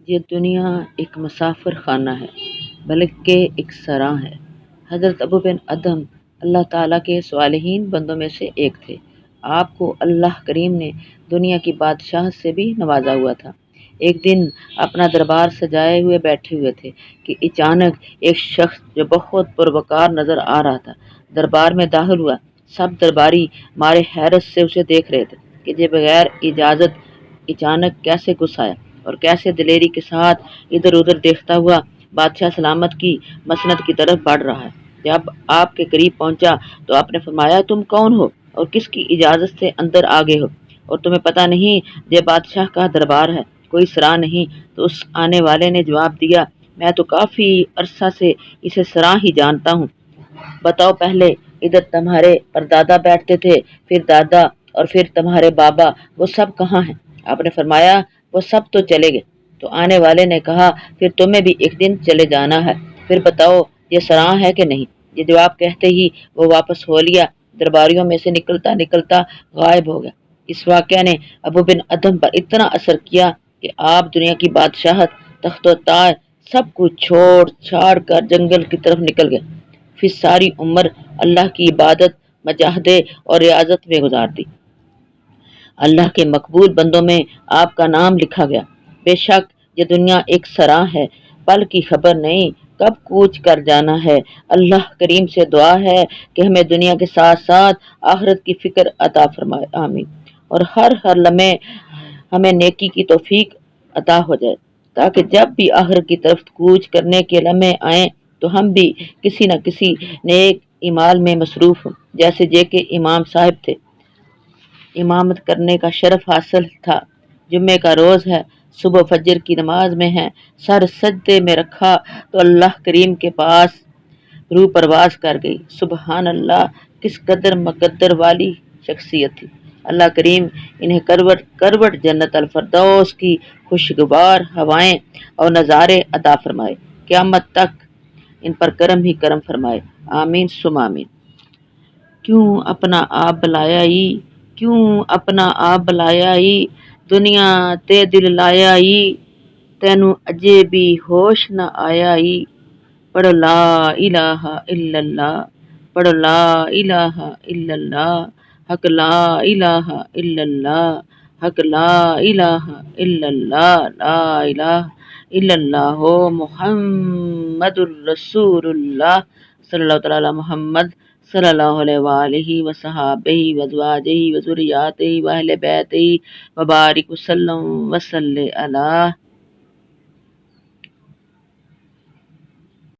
یہ دنیا ایک مسافر خانہ ہے بلکہ ایک سراں ہے۔ حضرت ابو بن ادم اللہ تعالیٰ کے صالحین بندوں میں سے ایک تھے۔ آپ کو اللہ کریم نے دنیا کی بادشاہت سے بھی نوازا ہوا تھا۔ ایک دن اپنا دربار سجائے ہوئے بیٹھے ہوئے تھے کہ اچانک ایک شخص جو بہت پروقار نظر آ رہا تھا دربار میں داخل ہوا۔ سب درباری مارے حیرت سے اسے دیکھ رہے تھے کہ یہ بغیر اجازت اچانک کیسے گھس آیا اور کیسے دلیری کے ساتھ ادھر ادھر دیکھتا ہوا بادشاہ سلامت کی مسند کی طرف بڑھ رہا ہے۔ جب آپ کے قریب پہنچا تو آپ نے فرمایا، تم کون ہو اور کس کی اجازت سے اندر آگے ہو، اور تمہیں پتہ نہیں یہ بادشاہ کا دربار ہے، کوئی سراہ نہیں؟ تو اس آنے والے نے جواب دیا، میں تو کافی عرصہ سے اسے سراہ ہی جانتا ہوں۔ بتاؤ، پہلے ادھر تمہارے پردادا بیٹھتے تھے، پھر دادا، اور پھر تمہارے بابا، وہ سب کہاں ہیں؟ آپ نے فرمایا، وہ سب تو چلے گئے۔ تو آنے والے نے کہا، پھر تمہیں بھی ایک دن چلے جانا ہے، پھر بتاؤ یہ سراہ ہے کہ نہیں؟ یہ جواب کہتے ہی وہ واپس ہو لیا، درباریوں میں سے نکلتا نکلتا غائب ہو گیا۔ اس واقعہ نے ابو بن ادم پر اتنا اثر کیا کہ آپ دنیا کی بادشاہت، تخت و تاج، سب کچھ چھوڑ چھاڑ کر جنگل کی طرف نکل گئے۔ پھر ساری عمر اللہ کی عبادت، مجاہدے اور ریاضت میں گزار دی۔ اللہ کے مقبول بندوں میں آپ کا نام لکھا گیا۔ بے شک یہ دنیا ایک سراہ ہے، پل کی خبر نہیں کب کوچ کر جانا ہے۔ اللہ کریم سے دعا ہے کہ ہمیں دنیا کے ساتھ ساتھ آخرت کی فکر عطا فرمائے، آمین، اور ہر لمحے ہمیں نیکی کی توفیق عطا ہو جائے، تاکہ جب بھی آخرت کی طرف کوچ کرنے کے لمحے آئیں تو ہم بھی کسی نہ کسی نیک اعمال میں مصروف ہوں، جیسے جے کے امام صاحب تھے، امامت کرنے کا شرف حاصل تھا، جمعے کا روز ہے، صبح فجر کی نماز میں ہیں، سر سجدے میں رکھا تو اللہ کریم کے پاس روح پرواز کر گئی۔ سبحان اللہ، کس قدر مقدر والی شخصیت تھی۔ اللہ کریم انہیں کروٹ کروٹ جنت الفردوس کی خوشگوار ہوائیں اور نظارے عطا فرمائے، قیامت تک ان پر کرم ہی کرم فرمائے، آمین ثم آمین۔ کیوں اپنا آپ بلایا ای، کیوں اپنا آپ بلایا ای، دنیا تے دل لایا ای، تینوں اجے بھی ہوش نہ آیا ای۔ پڑھو لا الہ الا اللہ، پڑھو لا الہ الا اللہ، حق لا الہ الا اللہ، حق لا الہ الا اللہ، لا الہ الا اللہ محمد الرسول اللہ، صلی اللہ تعالی علی محمد صلی اللہ علیہ وآلہ وصحابہ وازواجہ وذریاتہ واہل بیتہ وبارک وسلم وصلی علیہ